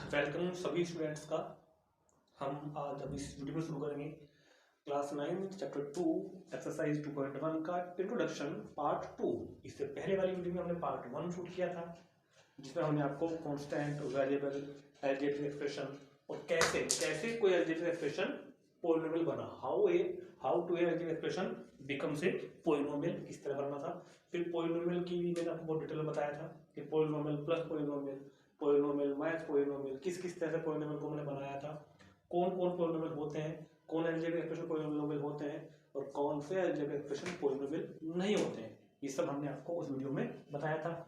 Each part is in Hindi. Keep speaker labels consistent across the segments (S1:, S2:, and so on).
S1: वेलकम सभी स्टूडेंट्स का। हम आज अब इस वीडियो में शुरू करेंगे क्लास 9 चैप्टर 2 एक्सरसाइज 2.1 का इंट्रोडक्शन पार्ट 2। इससे पहले वाली वीडियो में हमने पार्ट 1 शूट किया था, जिसमें हमने आपको कांस्टेंट, वेरिएबल, अलजेब्रिक एक्सप्रेशन और कैसे कैसे कोई अलजेब्रिक एक्सप्रेशन पॉलिनोमियल बना, how to algebraic expression becomes a polynomial, इस तरह बनना था। फिर पॉलिनोमियल की भी मैंने आपको बहुत डिटेल में बताया था कि polynomial plus polynomial, polynomial minus polynomial, किस किस तरह से पॉलिनोमियल को मैंने बनाया था, कौन कौन पॉलिनोमियल होते हैं, कौन अलजेब्रिक एक्सप्रेशन पॉलिनोमियल होते हैं और कौन से अलजेब्रिक एक्सप्रेशन पॉलिनोमियल नहीं होते हैं, ये सब हमने आपको उस वीडियो में बताया था।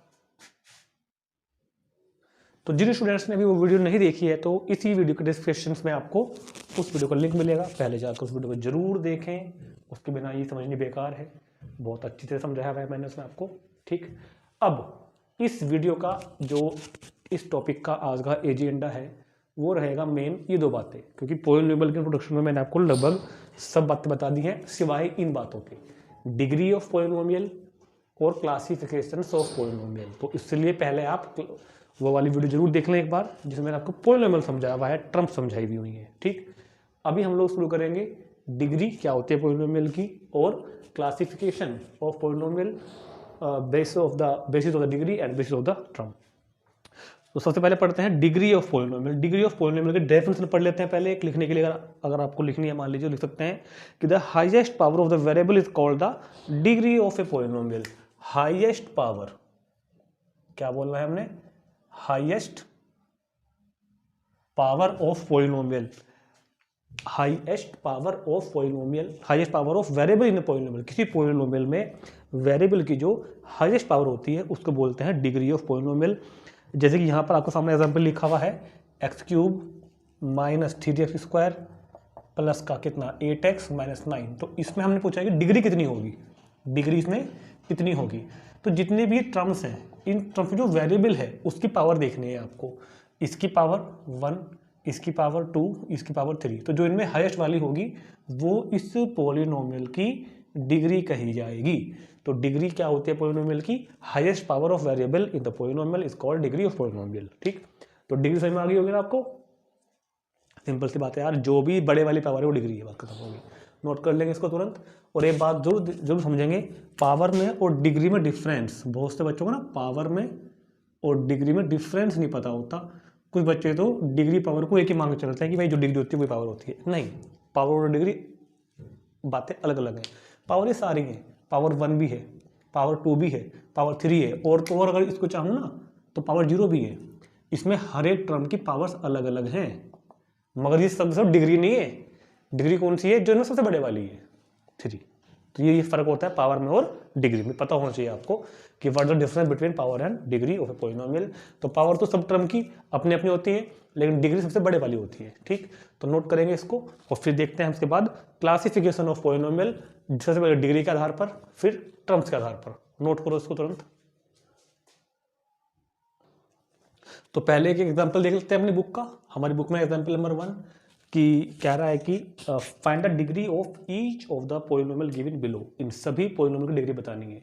S1: तो जिन स्टूडेंट्स ने अभी वो वीडियो नहीं देखी है तो इसी वीडियो के डिस्क्रिप्शन में आपको उस वीडियो का लिंक मिलेगा, पहले जाकर उस वीडियो को जरूर देखें, उसके बिना ये समझनी बेकार है, बहुत अच्छी तरह समझाया हुआ है मैंने उसमें आपको। ठीक, अब इस वीडियो का जो इस टॉपिक का आज का एजेंडा है वो रहेगा मेन ये दो बातें, क्योंकि पॉलिनोमियल के इंट्रोडक्शन में मैंने आपको लगभग सब बातें बता दी हैं सिवाय इन बातों के, डिग्री ऑफ पॉलिनोमियल और क्लासिफिकेशन ऑफ पॉलिनोमियल। तो इसलिए पहले आप वो वाली वीडियो जरूर देख लें एक बार, जिसमें मैंने आपको पॉलिनोमियल समझाया हुआ है, टर्म समझाई भी हुई है। ठीक, अभी हम लोग शुरू करेंगे डिग्री क्या होती है पॉलिनोमियल की और classification of polynomial, basis of the degree and bases of the term. तो सबसे पहले पढ़ते हैं degree of polynomial. Degree of polynomial की डेफिनेशन पढ़ लेते हैं पहले, एक लिखने के लिए अगर आपको लिखनी है, मान लीजिए लिख सकते हैं कि the highest power of the variable is called the degree of a polynomial. Highest power, क्या बोलना है हमने, highest power of polynomial, highest power of polynomial, highest power of variable in polynomial. किसी पॉलिनोमियल में वेरिएबल की जो हाईएस्ट पावर होती है उसको बोलते हैं डिग्री ऑफ पॉलिनोमियल। जैसे कि यहाँ पर आपको सामने एग्जाम्पल लिखा हुआ है x³ माइनस 3x² प्लस का कितना 8x माइनस 9। तो इसमें हमने पूछा कि डिग्री कितनी होगी, डिग्री इसमें कितनी होगी। तो जितने भी टर्म्स हैं, इन टर्म्स में जो वेरिएबल है उसकी पावर देखनी है आपको, इसकी पावर 1, इसकी पावर 2, इसकी पावर 3। तो जो इनमें हाईएस्ट वाली होगी वो इस पॉलिनोमियल की डिग्री कही जाएगी। तो डिग्री क्या होती है पॉलिनोमियल की, highest power of variable in the polynomial is called degree of polynomial. ठीक, तो डिग्री समझ में आ गई होगी ना आपको, सिंपल सी बात है यार, जो भी बड़े वाली पावर है वो डिग्री है, बात खत्म होगी। नोट कर लेंगे इसको तुरंत। और एक बात जरूर समझेंगे, पावर में और डिग्री में डिफरेंस, बहुत से बच्चों को ना पावर में और डिग्री में डिफरेंस नहीं पता होता। कुछ बच्चे तो डिग्री पावर को एक ही मांग चलते हैं कि भाई जो डिग्री होती है वही पावर होती है। नहीं, पावर और डिग्री बातें अलग अलग हैं। पावर ये सारी हैं, पावर 1 भी है, पावर 2 भी है, पावर 3 है, और तो और अगर इसको चाहूँ ना तो पावर 0 भी है। इसमें हर एक टर्म की पावर्स अलग अलग हैं, मगर ये सब डिग्री नहीं है। डिग्री कौन सी है, जो इनमें सबसे बड़े वाली है, 3। तो ये फर्क होता है पावर में और डिग्री में, पता होना चाहिए आपको कि what the difference between power and degree of a polynomial. तो पावर तो सब टर्म की अपनी अपनी होती है, लेकिन डिग्री सबसे बड़े वाली होती है। ठीक, तो नोट करेंगे इसको और फिर देखते हैं उसके बाद क्लासिफिकेशन ऑफ पॉलिनोमियल, सबसे पहले डिग्री के आधार पर, फिर टर्म्स के आधार पर। नोट करो इसको तुरंत। तो पहले एक एग्जाम्पल देख लेते हैं अपनी बुक का। हमारी बुक में एग्जाम्पल नंबर 1 कि कह रहा है कि find the degree of each of the polynomial given below. इन सभी पॉलिनोमियल की डिग्री बतानी है।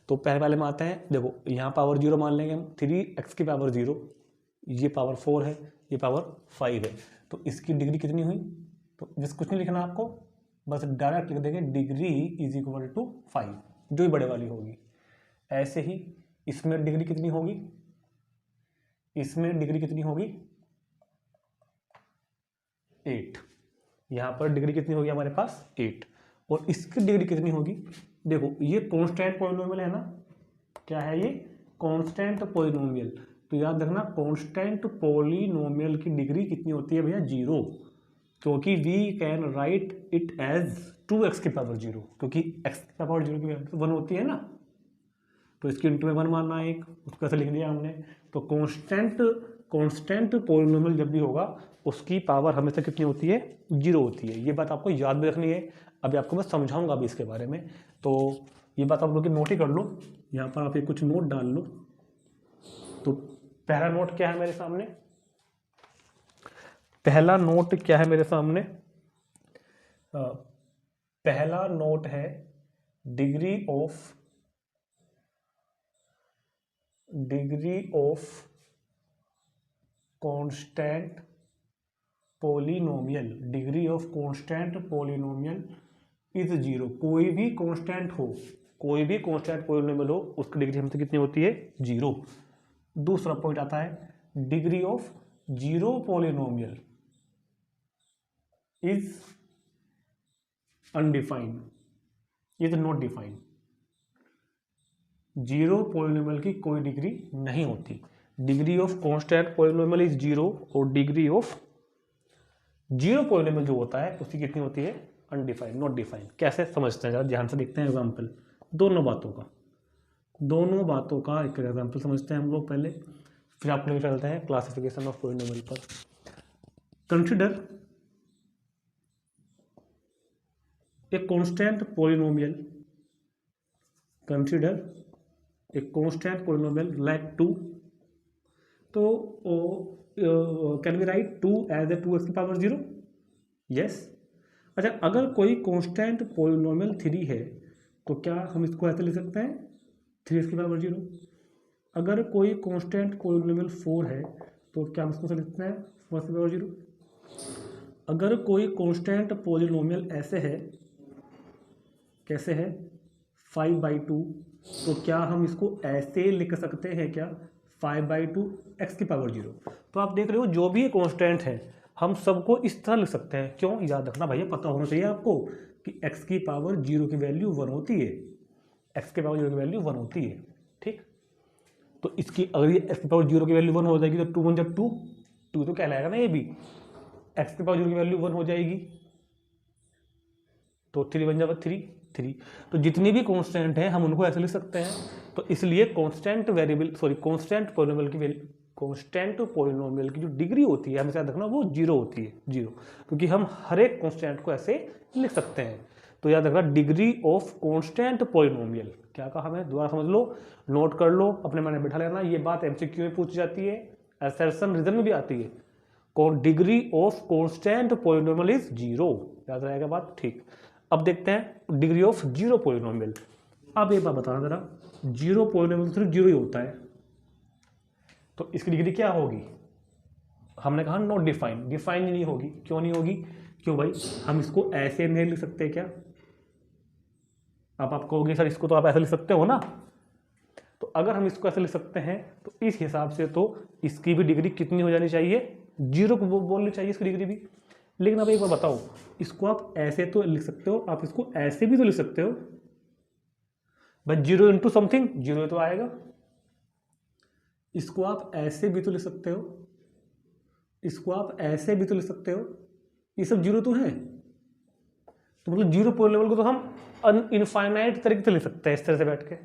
S1: तो पहले वाले में आते हैं, देखो यहाँ पावर 0 मान लेंगे हम, 3x की पावर 0, ये पावर 4 है, ये पावर 5 है। तो इसकी डिग्री कितनी हुई, तो जिस कुछ नहीं लिखना आपको, बस डायरेक्ट लिख देंगे डिग्री इज इक्वल टू 5, जो ही बड़े वाली होगी। ऐसे ही इसमें डिग्री कितनी होगी, इसमें डिग्री कितनी होगी 8, यहाँ पर डिग्री कितनी होगी हमारे पास 8, और इसकी डिग्री कितनी होगी, देखो ये कांस्टेंट पॉलिनोमियल है ना, क्या है ये कांस्टेंट पॉलिनोमियल। तो याद रखना कांस्टेंट पॉलिनोमियल की डिग्री कितनी होती है भैया 0, क्योंकि we can write it as 2x की पावर 0, क्योंकि x की पावर 0 की 1 होती है ना, तो इसकी इंटू में 1 मानना है एक, उसको ऐसे लिख दिया हमने। तो कांस्टेंट पॉलिनोमियल जब भी होगा उसकी पावर हमेशा कितनी होती है 0 होती है। ये बात आपको याद भी रखनी है, अभी आपको मैं समझाऊंगा अभी इसके बारे में। तो ये बात आप लोग नोट ही कर लो, यहाँ पर आप ये कुछ नोट डाल लो। तो पहला नोट क्या है मेरे सामने, पहला नोट क्या है मेरे सामने, पहला नोट है degree of constant polynomial, degree of constant polynomial is 0। कोई भी कांस्टेंट हो, कोई भी कांस्टेंट पोलिनोमियल हो, उसकी डिग्री हमसे कितनी होती है? 0। दूसरा पॉइंट आता है degree of zero polynomial is undefined, is not defined. Zero polynomial की कोई डिग्री नहीं होती। Degree of constant polynomial is 0 और डिग्री ऑफ जीरो पोलिनोमियल जो होता है उसकी कितनी होती है? Undefined, not defined. कैसे समझते हैं जरा ध्यान से देखते हैं एग्जाम्पल दोनों बातों का एक एग्जाम्पल समझते हैं हम लोग पहले, फिर आपको लेकर चलते हैं क्लासिफिकेशन ऑफ पोलिनोमियल पर। Consider a constant polynomial, consider a constant polynomial like 2। तो can we write 2 as a 2x की पावर 0? यस। अच्छा, अगर कोई कांस्टेंट पोलिनोमियल 3 है तो क्या हम इसको ऐसे लिख सकते हैं 3x की पावर 0? अगर कोई कांस्टेंट पोलिनोमियल 4 है तो क्या हम इसको लिखते हैं 4x की पावर 0? अगर कोई कांस्टेंट पोलिनोमियल ऐसे है, कैसे है 5/2, तो क्या हम इसको ऐसे लिख सकते हैं क्या 5/2 x की पावर 0? तो आप देख रहे हो जो भी कांस्टेंट है हम सबको इस तरह लिख सकते हैं। क्यों? याद रखना भैया, पता होना चाहिए आपको कि x की पावर 0 की वैल्यू 1 होती है, x की पावर 0 की वैल्यू 1 होती है। ठीक, तो इसकी अगर ये x की पावर 0 की वैल्यू 1 हो जाएगी तो 2 1 जब 2 तो कहलाएगा ना ये भी, x की पावर 0 की वैल्यू 1 हो जाएगी तो 3 1 जब 3। तो जितनी भी कांस्टेंट है हम उनको ऐसे लिख सकते हैं। तो इसलिए कांस्टेंट पोलिनोमियल की जो डिग्री होती है हमें याद रखना वो 0 होती है, 0, क्योंकि हम हर एक कांस्टेंट को ऐसे लिख सकते हैं। तो याद रखना डिग्री ऑफ कांस्टेंट पोलिनोमियल, क्या कहा हमें दोबारा समझ लो, नोट कर लो, अपने मन में बैठा लेना। ये बात एमसीक्यू में पूछी जाती है, असर्शन रीजन में भी आती है। Degree of constant polynomial is 0, याद रहेगा बात। ठीक, अब देखते हैं डिग्री ऑफ जीरो पोलिनोमियल। अब एक बात बताना जरा, जीरो पोलिनोमियल सिर्फ 0 ही होता है, तो इसकी डिग्री क्या होगी? हमने कहा नॉट डिफाइंड, डिफाइंड नहीं होगी। क्यों नहीं होगी? क्यों भाई? हम इसको ऐसे नहीं लिख सकते क्या? आप कहोगे सर इसको तो आप ऐसे लिख सकते हो ना, तो अगर हम इसको ऐसे लिख सकते हैं तो इस हिसाब से तो इसकी भी डिग्री कितनी हो जानी चाहिए? 0 को बोलनी चाहिए इसकी डिग्री भी। लेकिन अब एक बार बताओ, इसको आप ऐसे तो लिख सकते हो, आप इसको ऐसे भी तो लिख सकते हो भाई, 0 इंटू समथिंग 0 तो आएगा। इसको आप ऐसे भी तो लिख सकते हो, इसको आप ऐसे भी तो लिख सकते हो, ये सब 0 तो हैं। तो मतलब जीरो पोलिनोमियल को तो हम इनफाइनाइट तरीके से लिख सकते हैं, इस तरह से बैठ के।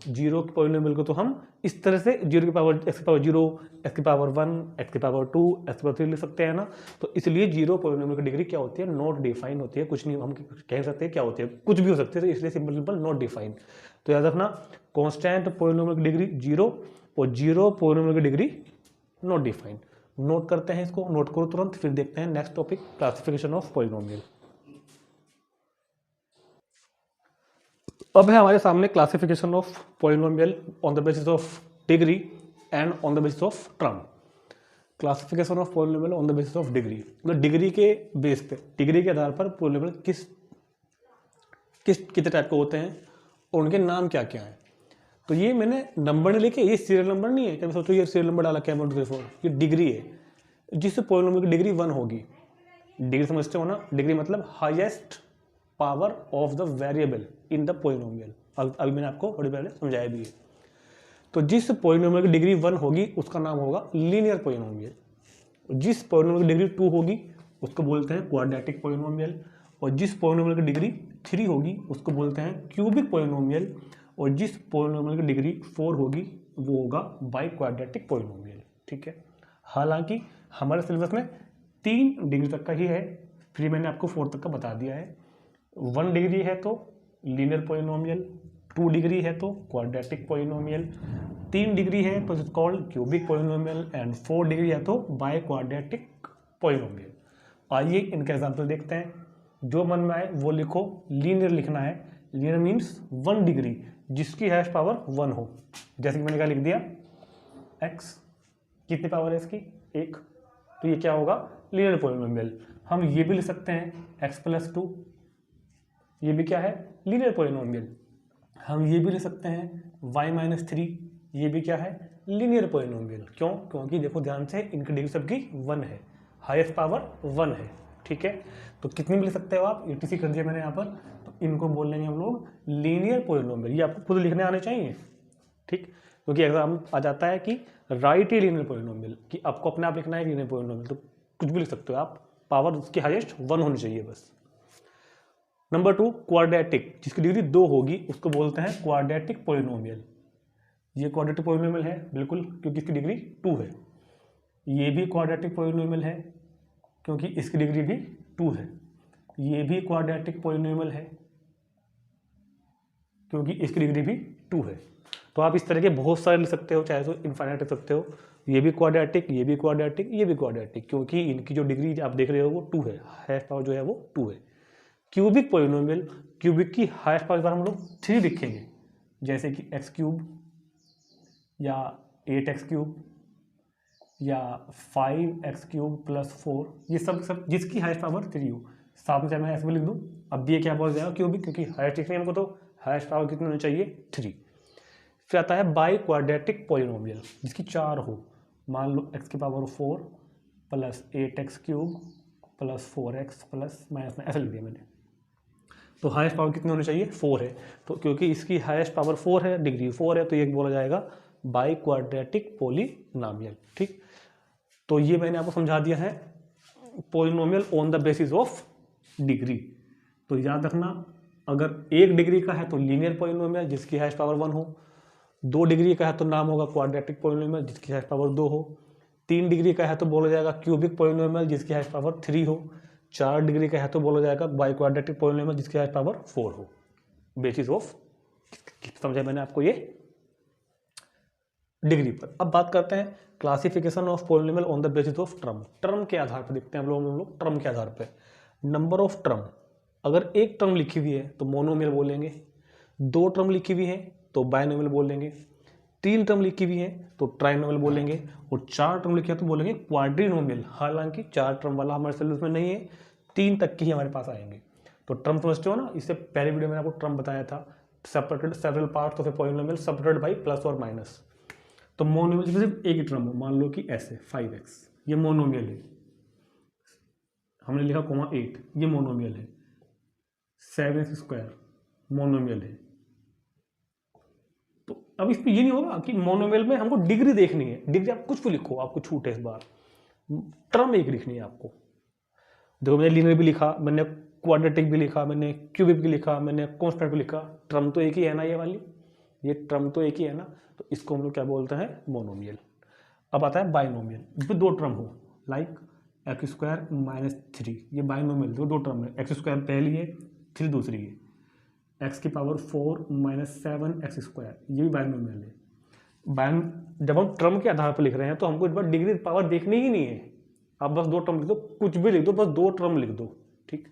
S1: जीरो पोलिनोमियल को तो हम इस तरह से 0 की पावर x की पावर 0, x की पावर 1, x की पावर 2, x की पावर 3 लिख सकते हैं ना। तो इसलिए जीरो पोलिनोमियल की डिग्री क्या होती है? नॉट डिफाइन होती है। कुछ नहीं, हम कह सकते हैं क्या होती है, कुछ भी हो सकती है, तो इसलिए सिंपल नॉट डिफाइन। तो याद रखना कांस्टेंट पोलिनोमियल की डिग्री 0 और जीरो पोलिनोमियल की डिग्री नॉट डिफाइन। नोट करते हैं इसको, नोट करो तुरंत, फिर देखते हैं next topic classification of polynomial. अब है हमारे सामने classification of polynomial on the basis of degree and on the basis of term. Classification of polynomial on the basis of degree, मतलब डिग्री के बेस पे, डिग्री के आधार पर पोलिनोमियल कितने टाइप के होते हैं और उनके नाम क्या क्या हैं। तो ये मैंने नंबर नहीं लिखे, ये सीरियल नंबर नहीं है, क्या सोचो ये सीरियल नंबर डाला क्या 1 2 3 4, ये डिग्री है। जिस पोलिनोमियल की डिग्री 1 होगी, डिग्री समझते हो ना, डिग्री मतलब highest power of the variable in the polynomial. अभी मैंने आपको थोड़ी पहले समझाया भी है। तो जिस पोलिनोमियल की डिग्री 1 होगी उसका नाम होगा लीनियर पोलिनोमियल। जिस पोलिनोमियल की डिग्री 2 होगी उसको बोलते हैं क्वाड्रेटिक पोलिनोमियल, और जिस पोलिनोमियल की डिग्री 3 होगी उसको बोलते हैं क्यूबिक पोलिनोमियल, और जिस पोलिनोमियल की डिग्री 4 होगी वो होगा बाई क्वाड्रेटिक पोलिनोमियल। ठीक है, हालांकि हमारे सिलेबस में 3 डिग्री तक का ही है, फिर मैंने आपको 4 तक का बता दिया है। 1 डिग्री है तो लीनियर पोलिनोमियल, 2 डिग्री है तो क्वाड्रेटिक पोलिनोमियल, 3 डिग्री है तो it's called cubic polynomial, and 4 degree है तो बाय क्वाड्रेटिक पोलिनोमियल। आइए इनके एग्जाम्पल देखते हैं, जो मन में आए वो लिखो। लीनियर लिखना है, लीनियर मीन्स 1 डिग्री जिसकी हैश पावर 1 हो, जैसे कि मैंने क्या लिख दिया x, कितनी पावर है इसकी? 1। तो ये क्या होगा? Linear polynomial. हम ये भी लिख सकते हैं x+2, ये भी क्या है? Linear polynomial. हम ये भी लिख सकते हैं y-3, ये भी क्या है? Linear polynomial. क्यों? क्योंकि देखो ध्यान से, इनकी डिग्री सबकी 1 है, हाईएस्ट पावर 1 है, ठीक है। तो कितनी भी लिख सकते हो आप, ETC कर दिया मैंने यहाँ पर, तो इनको बोल लेंगे हम लोग लीनियर पॉलिनोमियल। ये आपको खुद लिखने आने चाहिए, ठीक, क्योंकि एग्जाम आ जाता है कि राइट ए लीनियर पॉलिनोमियल, कि आपको अपने आप लिखना है लीनियर पॉलिनोमियल, तो कुछ भी लिख सकते हो आप, पावर उसकी हाईएस्ट 1 होनी चाहिए बस। नंबर 2, क्वाड्रेटिक, जिसकी डिग्री 2 होगी उसको बोलते हैं क्वाड्रेटिक पॉलिनोमियल। ये क्वाड्रेटिक पॉलिनोमियल है बिल्कुल, क्योंकि इसकी डिग्री 2 है। ये भी क्वाड्रेटिक पॉलिनोमियल है क्योंकि इसकी डिग्री भी 2 है। ये भी क्वाड्रेटिक पॉलिनोमियल है क्योंकि इसकी डिग्री भी 2 है। तो आप इस तरह के बहुत सारे लिख सकते हो, चाहे तो इनफाइनाइट लिख सकते हो। ये भी क्वाड्रेटिक, ये भी क्वाड्रेटिक, ये भी क्वाड्रेटिक, क्योंकि इनकी जो डिग्री आप देख रहे हो वो 2 है, हाईएस्ट पावर जो है वो 2 है। क्यूबिक पॉलिनोमियल, क्यूबिक की हाईएस्ट पावर हम लोग 3 लिखेंगे, जैसे कि x³ या 8x³ या 5x³ + 4, ये सब जिसकी हाईएस्ट पावर 3 हो। साथ में चाहे मैं ऐसे भी लिख दूँ, अब भी ये क्या बोल जाएगा? क्यूबिक, क्योंकि हाईएस्ट लिखनी है हमको, तो हाईएस्ट पावर कितनी होनी चाहिए? 3। फिर आता है बाई क्वाड्रेटिक पॉलिनोमियल, जिसकी 4 हो। मान लो x⁴ + 8x³ + 4x + ऐसे लिख दिया मैंने, तो हाईएस्ट पावर कितनी होनी चाहिए? 4 है। तो क्योंकि इसकी हाईएस्ट पावर 4 है, डिग्री 4 है, तो ये बोला जाएगा बाई क्वाड्रेटिक पॉलिनोमियल, ठीक। तो ये मैंने आपको समझा दिया है polynomial on the basis of degree. तो याद रखना, अगर 1 डिग्री का है तो लीनियर पॉलिनोमियल जिसकी हाईएस्ट पावर 1 हो, 2 डिग्री का है तो नाम होगा क्वाड्रेटिक पॉलिनोमियल जिसकी हाईएस्ट पावर 2 हो, 3 डिग्री का है तो बोला जाएगा क्यूबिक पॉलिनोमियल जिसकी हाईएस्ट पावर 3 हो, 4 डिग्री का है तो बोला जाएगा बाई क्वाड्रेटिक पॉलिनोमियल जिसकी हाईएस्ट पावर 4 हो, बेसिस ऑफ, समझा मैंने आपको ये डिग्री पर। अब बात करते हैं classification of polynomial on the basis of term. Term के आधार पर देखते हैं हम लोग टर्म के आधार पर। नंबर ऑफ टर्म, अगर एक टर्म लिखी हुई है तो मोनोमियल बोलेंगे, 2 टर्म लिखी हुई है तो बायनोमियल बोलेंगे, 3 टर्म लिखी हुई है तो ट्राइनोमियल बोलेंगे, और 4 टर्म लिखी है तो बोलेंगे क्वाड्रिनोमियल। हालांकि 4 टर्म वाला हमारे सिलेबस में नहीं है, 3 तक की ही हमारे पास आएंगे। तो टर्म समझते हो ना, इससे पहले वीडियो में आपको टर्म बताया था, separated several parts of a polynomial separated by plus और माइनस। तो मोनोमियल की सिर्फ एक ही टर्म हो, मान लो कि ऐसे 5x, ये मोनोमियल है, हमने लिखा 8, ये मोनोमियल है, 7x² मोनोमियल है। तो अब इस पर ये नहीं होगा कि मोनोमियल में हमको डिग्री देखनी है, डिग्री आप कुछ भी लिखो, आपको छूट है इस बार, टर्म एक लिखनी है आपको। देखो मैंने लीनियर भी लिखा, मैंने क्वाड्रेटिक भी लिखा, मैंने क्यूबिक भी लिखा, मैंने कांस्टेंट भी लिखा, टर्म तो एक ही है ना, ये वाली, ये टर्म तो एक ही है ना, तो इसको हम लोग क्या बोलते हैं? मोनोमियल। अब आता है बाइनोमियल, जिसमें 2 टर्म हो, लाइक x² - 3, ये बाइनोमियल, 2 टर्म है, x² पहली है, 3 दूसरी है, x⁴ - 7x², ये भी बाइनोमियल है। जब हम टर्म के आधार पर लिख रहे हैं तो हमको इस बार डिग्री पावर देखनी ही नहीं है, आप बस 2 टर्म लिख दो, कुछ भी लिख दो, बस 2 टर्म लिख दो, ठीक।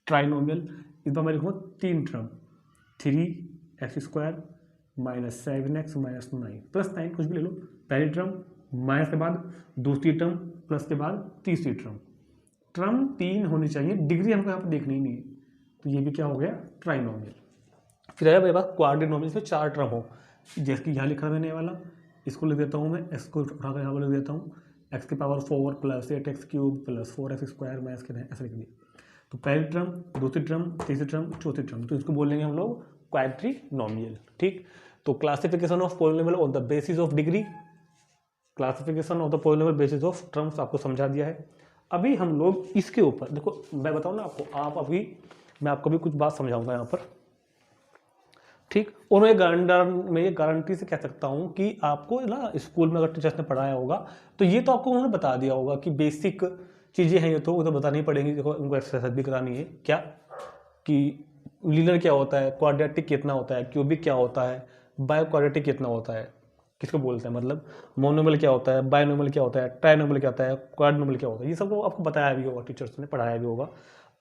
S1: ट्राइनोमियल, इस बार मैं लिखूँगा 3 टर्म, 3x² - 7x - 9 + 9, कुछ भी ले लो। पहली टर्म माइनस के बाद दूसरी टर्म प्लस के बाद तीसरी टर्म 3 होनी चाहिए, डिग्री हमको यहाँ पर देखनी ही नहीं है। तो ये भी क्या हो गया? ट्राइनोमियल। फिर आया मेरे पास क्वाड्रिनोमियल, इसमें 4 टर्म हो, जैसे कि यहाँ लिखा मैंने वाला, इसको लिख देता हूँ मैं, x को उठाकर यहाँ पर लिख देता हूँ, x⁴ + 8x³ + 4x² ऐसे लिख दिया। तो पहली टर्म, दूसरी टर्म, तीसरी टर्म, चौथी टर्म, तो इसको बोलेंगे हम लोग क्वाड्रिनोमियल, ठीक। तो classification of polynomial on the basis of degree, classification of the polynomial basis of terms आपको समझा दिया है। अभी हम लोग इसके ऊपर देखो, मैं बताऊँ ना आपको, मैं आपको भी कुछ बात समझाऊंगा यहाँ पर, ठीक। और मैं ये गारंटी से कह सकता हूँ कि आपको ना स्कूल में अगर टीचर्स ने पढ़ाया होगा तो ये तो आपको उन्होंने बता दिया होगा कि बेसिक चीज़ें हैं, ये तो वो तो बतानी पड़ेंगी। देखो उनको एक्सरसाइज भी करानी है, क्या कि लीनियर क्या होता है, क्वाड्रेटिक कितना होता है, क्यूबिक क्या होता है, बाय क्वाड्रेटिक कितना होता है, किसको बोलते हैं, मतलब मोनोमियल क्या होता है, बायनोमियल क्या होता है, ट्राइनोमियल क्या होता है, क्वाड्रिनोमियल क्या होता है, ये सब आपको बताया भी होगा, टीचर्स ने पढ़ाया भी होगा।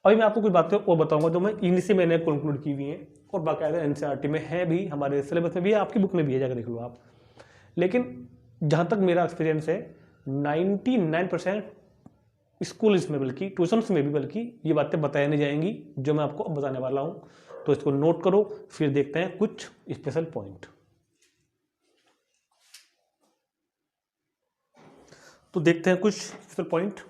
S1: अभी मैं आपको कुछ बातें और बताऊंगा जो मैं इन्हीं से मैंने कंक्लूड की हुई हैं, और बाकायदा NCERT में है भी, हमारे सिलेबस में भी है, आपकी बुक में भी है, जाकर देख लो आप। लेकिन जहाँ तक मेरा एक्सपीरियंस है 99% स्कूल्स में बल्कि ट्यूशन्स में भी बल्कि ये बातें बताई नहीं जाएंगी जो मैं आपको अब बताने वाला हूँ। तो इसको नोट करो, फिर देखते हैं कुछ स्पेशल पॉइंट। तो देखते हैं कुछ स्पेशल पॉइंट।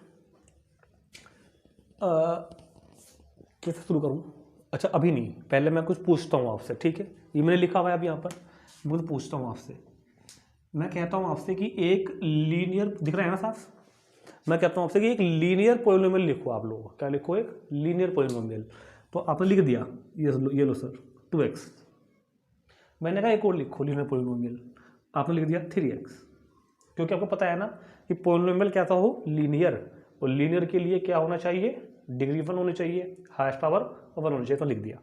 S1: कैसे शुरू करूँ? अच्छा अभी नहीं, पहले मैं कुछ पूछता हूँ आपसे, ठीक है? ये मैंने लिखा हुआ है अब यहाँ पर, मुझे पूछता हूँ आपसे। मैं कहता हूँ आपसे कि एक लीनियर, दिख रहा है ना साफ? मैं कहता हूँ आपसे कि एक लीनियर पोलिनोमियल लिखो। आप लोग क्या लिखो? एक लीनियर पोलिनोमियल। तो आपने लिख दिया, ये लो सर 2x। मैंने कहा एक और लिखो लीनियर पोलिनोमियल, आपने लिख दिया 3x। क्योंकि आपको पता है ना कि पोलिनोमियल क्या था हो? लीनियर। और लीनियर के लिए क्या होना चाहिए? डिग्री 1 होनी चाहिए, हाईएस्ट पावर 1 होनी चाहिए। तो लिख दिया।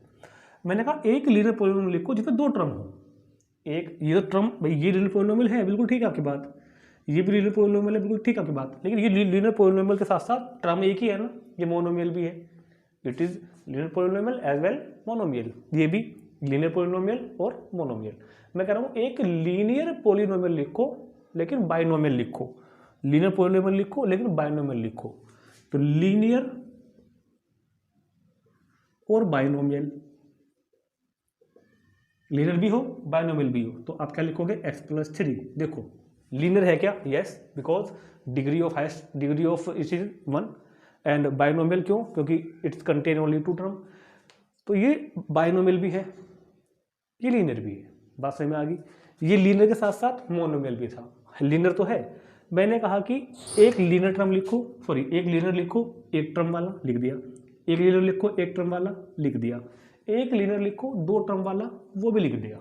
S1: मैंने कहा एक लीनियर पोलिनोमियल लिखो जिसमें 2 टर्म हो। एक ये तो टर्म, भाई ये लीनियर पोलिनोमियल है, बिल्कुल ठीक है आपकी बात। ये भी लीनियर पोलिनोमियल है, बिल्कुल ठीक है आपकी बात। लेकिन ये लीनियर पोलिनोमियल के साथ साथ टर्म एक ही है ना, ये मोनोमियल भी है। It is linear polynomial as well monomial. ये भी लीनियर पोलिनोमियल और मोनोमियल। मैं कह रहा हूँ एक लीनियर पोलिनोमियल लिखो लेकिन बाइनोमियल लिखो। लीनियर पोलिनोमियल लिखो लेकिन बाइनोमियल लिखो। तो लीनियर और बाइनोमियल, लीनियर भी हो बाइनोमियल भी हो, तो आप क्या लिखोगे? x+3। देखो लीनियर है क्या? Yes, because degree of highest, degree of it is 1। And binomial क्यों? क्योंकि इट्स कंटेन ओनली 2 टर्म। तो ये बाइनोमियल भी है, ये लीनियर भी है। बात समझ में आ गई? ये लीनियर के साथ साथ मोनोमियल भी था। लीनियर तो है। मैंने कहा कि एक लीनियर टर्म लिखो, सॉरी एक लीनियर लिखो एक टर्म वाला, लिख दिया। एक लीनियर लिखो एक टर्म वाला, लिख दिया। एक लीनियर लिखो 2 टर्म वाला, वो भी लिख दिया।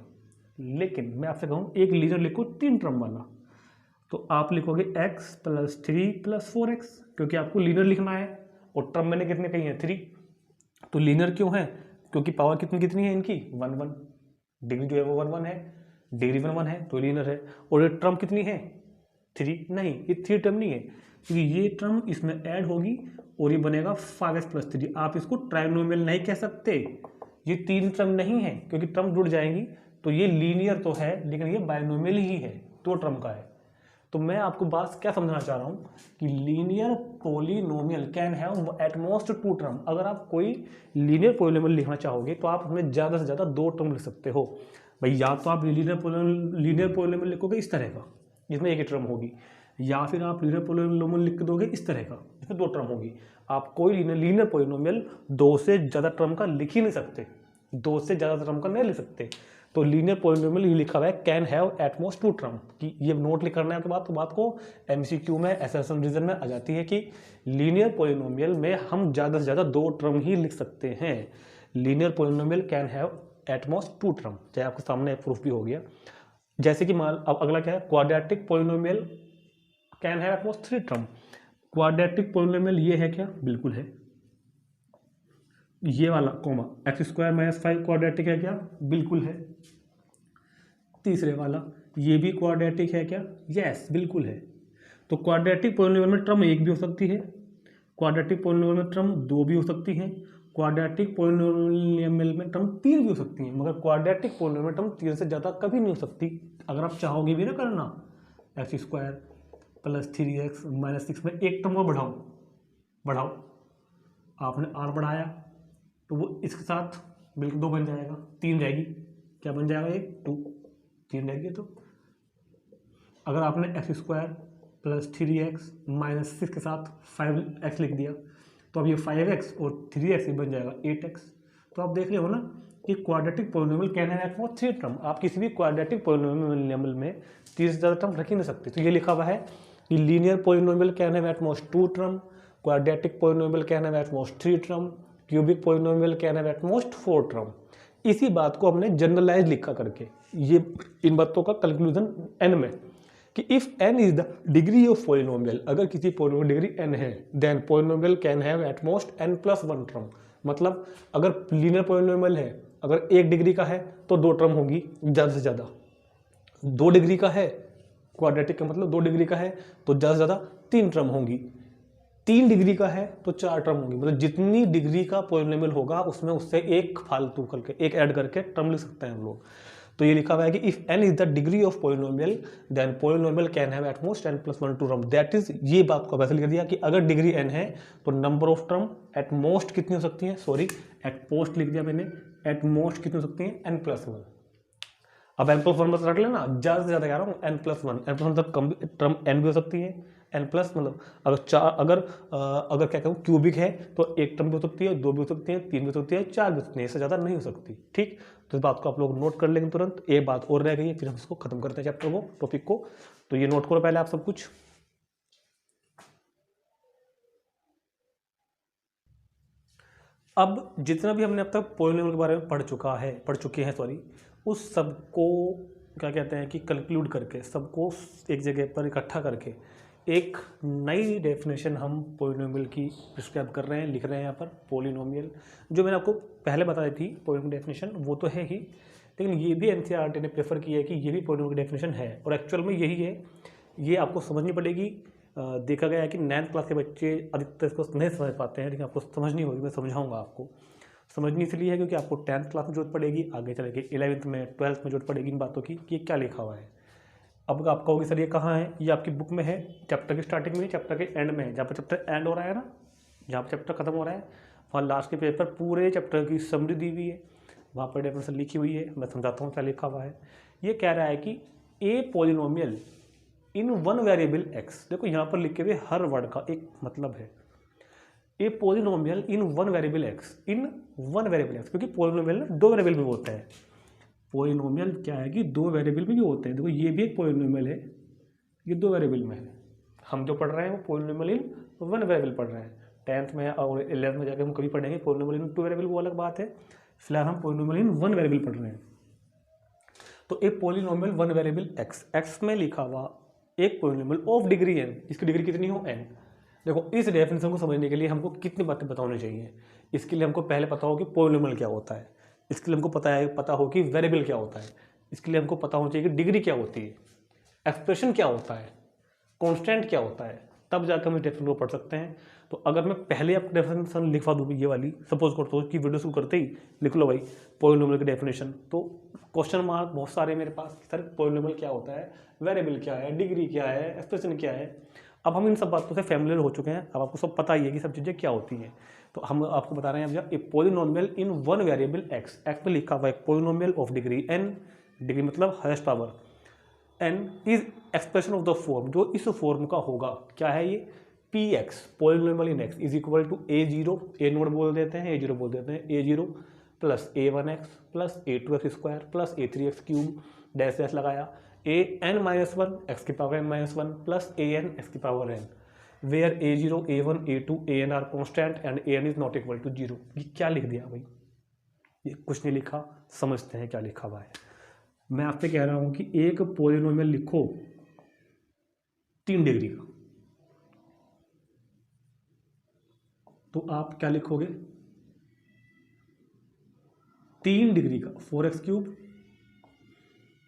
S1: लेकिन मैं आपसे कहूँ एक लीनियर लिखो 3 टर्म वाला, तो आप लिखोगे x+3+4x, क्योंकि आपको लीनियर लिखना है और टर्म मैंने कितने कही है? 3। तो लीनियर क्यों है? क्योंकि पावर कितनी कितनी है इनकी? 1 1। डिग्री जो है वो 1 1 है, डिग्री 1 1 है तो लीनियर है। और ये टर्म कितनी है? 3। नहीं, ये 3 टर्म नहीं है, क्योंकि ये टर्म इसमें ऐड होगी और ये बनेगा 5x+3। आप इसको ट्राइनोमियल नहीं कह सकते, ये 3 टर्म नहीं है, क्योंकि टर्म जुड़ जाएंगी। तो ये लीनियर तो है लेकिन ये बाइनोमियल ही है, 2 टर्म का है। तो मैं आपको बात क्या समझाना चाह रहा हूँ कि linear polynomial can have at most 2 term. अगर आप कोई लीनियर पोलिनोमियल लिखना चाहोगे तो आप उसमें ज़्यादा से ज़्यादा 2 टर्म लिख सकते हो। भाई या तो आप लीनियर पोलिनोमियल लिखोगे इस तरह का जिसमें एक ही टर्म होगी, या फिर आप लीनियर पोलिनोमियल लिख दोगे इस तरह का जिसमें 2 टर्म होगी। आप कोई लीनियर पोलिनोमियल 2 से ज़्यादा टर्म का लिख ही नहीं सकते, 2 से ज़्यादा टर्म का नहीं लिख सकते। तो लीनियर पोलिनोमियल ये लिखा हुआ है can have at most 2 term, कि ये नोट लिख करने के बाद तो बात को MCQ में एसएसएम रीजन में आ जाती है कि लीनियर पोलिनोमियल में हम ज़्यादा से ज़्यादा 2 टर्म ही लिख सकते हैं। Linear polynomial can have at most 2 term, चाहे आपके सामने प्रूफ भी हो गया। जैसे कि मान, अब अगला क्या है? Quadratic polynomial can have at most 3 term. Quadratic polynomial ये है क्या? बिल्कुल है। ये वाला कॉमा x² - 5 क्वाड्रेटिक है क्या? बिल्कुल है। तीसरे वाला ये भी क्वाड्रेटिक है क्या? यस, बिल्कुल है। तो क्वाड्रेटिक पोलिनोमियल में टर्म 1 भी हो सकती है, क्वाड्रेटिक पोलिनोमियल में टर्म 2 भी हो सकती है, क्वाड्रेटिक पोलिनोमियल में टर्म 3 भी हो सकती है। मगर क्वाड्रेटिक पोलिनोमियल में टर्म 3 से ज़्यादा कभी नहीं हो सकती। अगर आप चाहोगे भी ना करना x² + 3x - 6 में एक टर्म को बढ़ाओ, आपने r बढ़ाया तो वो इसके साथ बिल्कुल 2 बन जाएगा, 3 रहेगी। क्या बन जाएगा? 1 2 3 रहेगी। तो अगर आपने x² + 3x - 6 के साथ 5x लिख दिया तो अब ये 5x और 3x बन जाएगा 8x। तो आप देख रहे हो ना कि quadratic polynomial can have at most 3 term. आप किसी भी क्वाड्रेटिक पोलिनोमियल में 3 से ज़्यादा टर्म रख ही नहीं सकते। तो ये लिखा हुआ है कि linear polynomial can have at most 2 term, quadratic polynomial can have at most 3 term, cubic polynomial can have at most 4 term. इसी बात को हमने जनरलाइज लिखा करके, ये इन बातों का कंक्लूजन n में, कि if n is the degree of polynomial, अगर किसी पोलिनोमियल डिग्री n है then polynomial can have at most n+1 term. मतलब अगर लीनियर पोलिनोमियल है, अगर 1 डिग्री का है तो 2 टर्म होगी ज़्यादा से ज़्यादा। 2 डिग्री का है, क्वाड्रेटिक का मतलब 2 डिग्री का है तो ज़्यादा से ज़्यादा 3 टर्म होंगी। 3 डिग्री का है तो 4 टर्म होंगी। मतलब जितनी डिग्री का पोलिनोमियल होगा उसमें उससे एक फालतू करके, एक ऐड करके टर्म लिख सकते हैं हम लोग। तो ये लिखा हुआ है कि if n is the degree of polynomial then polynomial can have at most n plus 1 to term. That is, ये बात को वैसे लिख दिया कि अगर डिग्री n है तो number of term at most कितनी हो सकती है, सॉरी एट पोस्ट लिख दिया मैंने, एट मोस्ट कितनी हो सकती है, n प्लस 1। अब n प्लस 1 मतलब रख लेना, ज़्यादा से ज़्यादा कह रहा हूँ n प्लस 1, n प्लस 1 तक कम टर्म n भी हो सकती है, n प्लस मतलब अगर क्या कहूँ क्यूबिक है तो एक टर्म भी हो सकती है, दो भी हो सकती है, तीन भी हो सकती है, चार भी हो सकती है, इससे ज़्यादा नहीं हो सकती। ठीक, तो इस बात को आप लोग नोट कर लेंगे तुरंत। एक बात और रह गई है, फिर हम इसको खत्म करते हैं चैप्टर को, टॉपिक को। तो ये नोट करो पहले आप सब कुछ। अब जितना भी हमने अब तक पोलिनोमियल के बारे में पढ़ चुके हैं, उस सबको क्या कहते हैं कि कंक्लूड करके, सबको एक जगह पर इकट्ठा करके एक नई डेफिनेशन हम पोलिनोमियल की प्रिस्क्राइब कर रहे हैं, लिख रहे हैं यहाँ पर। पोलिनोमियल जो मैंने आपको पहले बताई थी पोलिनोमियल डेफिनेशन, वो तो है ही, लेकिन ये भी एनसीईआरटी ने प्रेफर किया है कि ये भी पोलिनोमियल डेफिनेशन है, और एक्चुअल में यही है। ये आपको समझनी पड़ेगी। देखा गया है कि 9th क्लास के बच्चे अधिकतर इसको नहीं समझ पाते हैं, लेकिन आपको समझनी होगी, मैं समझाऊंगा आपको। समझनी इसलिए है क्योंकि आपको 10th क्लास में जरूरत पड़ेगी, आगे चल के 11th में, 12th में जरूरत पड़ेगी इन बातों की कि ये क्या लिखा हुआ है। अब आप कहोगे सर ये कहाँ है, ये आपकी बुक में है, चैप्टर की स्टार्टिंग में, चैप्टर के एंड में, जहाँ पर चैप्टर एंड हो रहा है ना, जहाँ पर चैप्टर खत्म हो रहा है, वहाँ लास्ट के पेज पर पूरे चैप्टर की समरी दी हुई है, वहाँ पर डेफिनेशन लिखी हुई है। मैं समझाता हूँ क्या लिखा हुआ है। ये कह रहा है कि ए polynomial in one variable x, देखो यहाँ पर लिखे हुए हर वर्ड का एक मतलब है। ए polynomial in one variable x, in one variable x, क्योंकि पॉलिनोमियल ना दो वेरिएबल में होता है। पॉलिनोमियल क्या है कि दो वेरिएबल में भी होते हैं। देखो ये भी एक पॉलिनोमियल है, ये दो वेरिएबल में है। हम जो पढ़ रहे हैं वो पॉलिनोमियल इन वन वेरिएबल पढ़ रहे हैं। 10th में और 11th में जाकर हम कभी पढ़ेंगे पॉलिनोमियल इन टू वेरिएबल, वो अलग बात है। फिलहाल हम पॉलिनोमियल इन वन वेरिएबल पढ़ रहे हैं। तो एक polynomial one variable x, x में लिखा हुआ एक पॉलिनोमियल ऑफ डिग्री n, इसकी डिग्री कितनी हो n। देखो इस डेफिनेशन को समझने के लिए हमको कितनी बातें बतानी चाहिए। इसके लिए हमको पहले पता हो कि पॉलिनोमियल क्या होता है, इसके लिए हमको पता हो कि वेरिएबल क्या होता है, इसके लिए हमको पता होना चाहिए कि डिग्री क्या होती है, एक्सप्रेशन क्या होता है, कांस्टेंट क्या होता है, तब जाकर हम इस डेफिनेशन को पढ़ सकते हैं। तो अगर मैं पहले आपको डेफिनेशन लिखवा दूँ ये वाली, सपोज करते हो कि वीडियो शुरू करते ही लिख लो भाई पॉलिनोमियल की डेफिनेशन, तो क्वेश्चन मार्क बहुत सारे मेरे पास, सर पॉलिनोमियल क्या होता है, वेरिएबल क्या है, डिग्री क्या है, एक्सप्रेशन क्या है। अब हम इन सब बातों से फैमिलियर हो चुके हैं, अब आपको सब पता ही है कि सब चीज़ें क्या होती हैं। तो हम आपको बता रहे हैं अब, a polynomial in one variable x, x में लिखा हुआ है polynomial of degree n, degree मतलब highest power n is expression of the form, जो इस फॉर्म का होगा। क्या है ये, p x polynomial in x is equal to a0, a naught बोल देते हैं, a0 बोल देते हैं, a0 plus a1x plus a2x square plus a3x cube, dash dash लगाया, an माइनस वन एक्स की power n minus one plus an x की power n, where a0, a1, a2, an are constant and an is not equal to 0। ये क्या लिख दिया भाई, ये कुछ नहीं लिखा, समझते हैं क्या लिखा हुआ है। मैं आपसे कह रहा हूं कि एक पॉलिनोमियल लिखो 3 डिग्री का, तो आप क्या लिखोगे, 3 डिग्री का 4x cube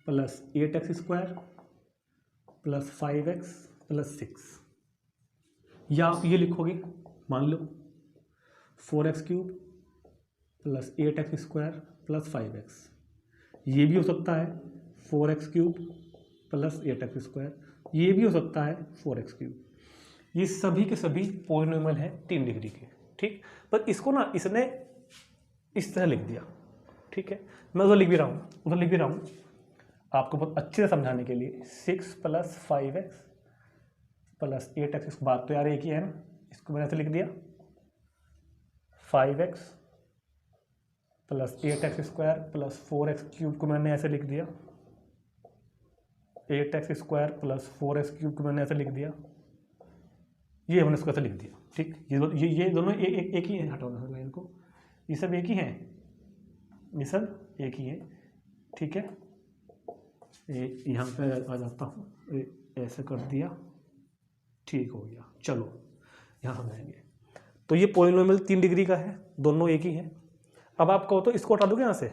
S1: plus 8x square plus 5x plus 6, या आप ये लिखोगे, मान लो 4x cube plus 8x square plus 5x, ये भी हो सकता है 4x cube plus 8x square, ये भी हो सकता है 4x क्यूब। ये सभी के सभी पॉलिनोमियल है 3 डिग्री के। ठीक, पर इसको ना इसने इस तरह लिख दिया। ठीक है, मैं उधर लिख भी रहा हूँ आपको बहुत अच्छे से समझाने के लिए। 6 प्लस 5x प्लस 8x, इसको बात तो यार एक ही है ना, इसको मैंने ऐसे लिख दिया 5x plus 8x square plus 4x cube को मैंने ऐसे लिख दिया, 8x square plus 4x cube को मैंने ऐसे लिख दिया, ये हमने इसको ऐसे लिख दिया। ठीक, ये दोनों एक ही है, हटाओ लाइन को, ये सब एक ही हैं, ये सब एक ही है। ठीक है, ये यहाँ पे आ जाता हूँ, ऐसे कर दिया, ठीक हो गया। चलो यहाँ समझाएंगे। तो ये पॉलिनोमियल 3 डिग्री का है, दोनों एक ही हैं। अब आप कहो तो इसको हटा दोगे यहाँ से,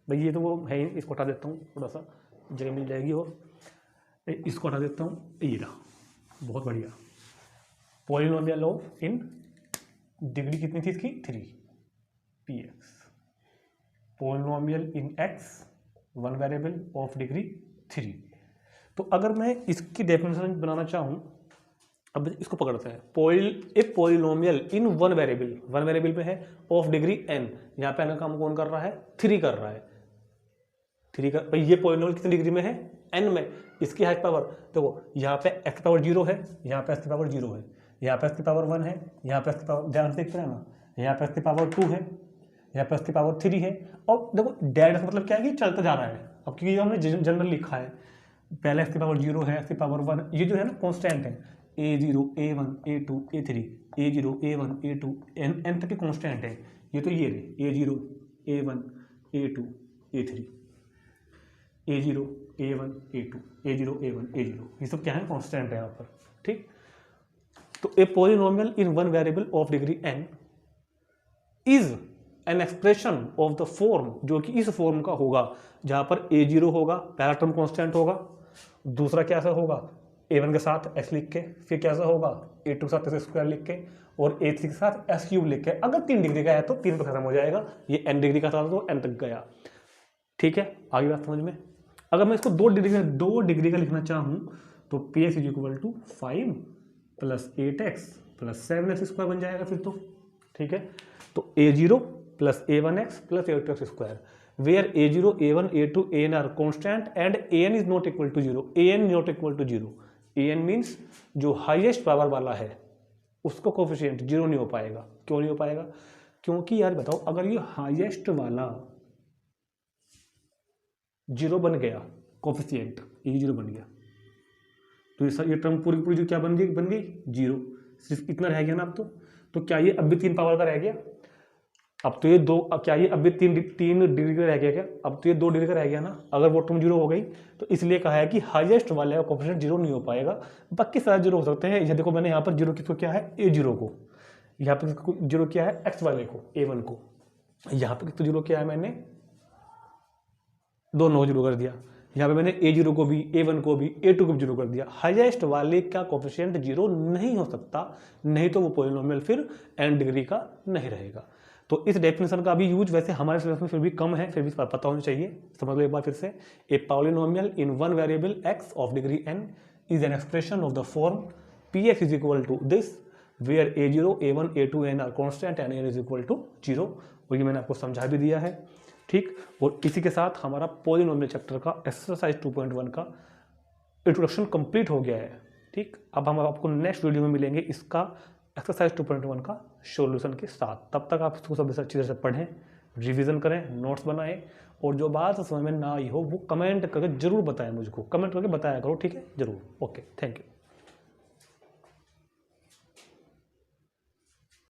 S1: भाई ये तो वो है ही, इसको हटा देता हूँ, थोड़ा सा जगह मिल जाएगी, और इसको हटा देता हूँ, ये रहा, बहुत बढ़िया। पॉलिनोमियल ऑफ इन डिग्री कितनी थी इसकी, 3 px, polynomial in x one variable of degree 3। तो अगर मैं इसकी डेफिनेशन बनाना चाहूँ, अब इसको पकड़ते हैं, एक पॉलिनोमियल इन वन वेरिएबल में है ऑफ डिग्री n, यहाँ पे n का काम कौन कर रहा है, 3 कर रहा है, 3 का भाई ये पॉलिनोमियल कितनी डिग्री में है, n में, इसकी हाइस्ट पावर देखो, यहाँ पे x की पावर 0 है, यहाँ पे x की पावर 0 है, यहाँ पे x की पावर 1 है, यहाँ पे x की पावर, ध्यान से देखते हैं ना, यहाँ पे x की पावर 2 है, यहाँ पे x की पावर 3 है, और देखो डेड मतलब क्या है कि चलता जा रहा है। अब क्योंकि हमने जनरल लिखा है, पहले x की पावर 0 है, x की पावर 1, ये जो है ना कॉन्स्टेंट है, a0 a1 a2 a3 a0 a1 a2 n तक के कॉन्स्टेंट है, ये तो ये रहे a0 a1 a2 a3 a0 a1 a2 a0 a1 a0, ये सब क्या है, कॉन्स्टेंट है यहाँ पर, ठीक। तो ए polynomial in one variable of degree n is an expression of the form, जो कि इस फॉर्म का होगा, जहां पर a0 होगा, पहला टर्म कॉन्स्टेंट होगा, दूसरा कैसा होगा, a1 के साथ x लिख के, फिर कैसा होगा a2 के साथ s² लिख के, और a3 के साथ s³ लिख के। अगर 3 डिग्री का है तो 3 पर खत्म हो जाएगा, ये n डिग्री का था तो n तक गया, ठीक है, आगे बात समझ में। अगर मैं इसको 2 डिग्री का लिखना चाहूँ तो px = 5 + 8x + 7x² बन जाएगा फिर तो, ठीक है। तो a0 + a1x + a2x², where a0 a1 a2 an are constant and an is not equal to 0, an not equal to 0, an means जो हाईएस्ट पावर वाला है उसको कोफिशिएंट 0 नहीं हो पाएगा। क्यों नहीं हो पाएगा, क्योंकि यार बताओ, अगर ये हाईएस्ट वाला 0 बन गया, कोफिशिएंट ये 0 बन गया, तो ये टर्म पूरी जो क्या बन गई 0, सिर्फ इतना रह गया ना। अब तो क्या ये अब भी 3 पावर का रह गया, अब तो ये 2, क्या ये अब भी 3 डिग्री का रह गया क्या, अब तो ये 2 डिग्री का रह गया ना। अगर वो टर्म 0 हो गई तो इसलिए कहा है कि हाईएस्ट वाले का कोफिशिएंट 0 नहीं हो पाएगा, बाकी सारे 0 हो सकते हैं। ये देखो मैंने यहाँ पर 0 किसको क्या है, a0 को, यहाँ पर 0 क्या है, x वाले को, a1 को, यहाँ पर किसको 0 क्या है, मैंने दोनों 0 कर दिया, यहाँ पे मैंने a0 को भी, a1 को भी, a2 को भी 0 कर दिया। हाईएस्ट वाले का कोफिशिएंट 0 नहीं हो सकता, नहीं तो वो पॉलिनोमियल फिर n डिग्री का नहीं रहेगा। तो इस डेफिनेशन का भी यूज वैसे हमारे सिलेबस में फिर भी कम है, फिर भी पता होना चाहिए। समझ लो एक बार फिर से, a polynomial in one variable x of degree n is an expression of the form px = this, where a0 a1 a2 n are constant and n = 0, और ये मैंने आपको समझा भी दिया है, ठीक। और इसी के साथ हमारा पॉलिनोमियल चैप्टर का एक्सरसाइज 2.1 का इंट्रोडक्शन कंप्लीट हो गया है, ठीक। अब हम आपको नेक्स्ट वीडियो में मिलेंगे इसका एक्सरसाइज 2.1 का सॉल्यूशन के साथ। तब तक आप इसको सब अच्छी तरह से पढ़ें, रिवीजन करें, नोट्स बनाएं, और जो बात समझ में ना आई हो वो कमेंट करके जरूर बताएं, मुझको कमेंट करके बताया करो, ठीक है, जरूर। Okay, thank you.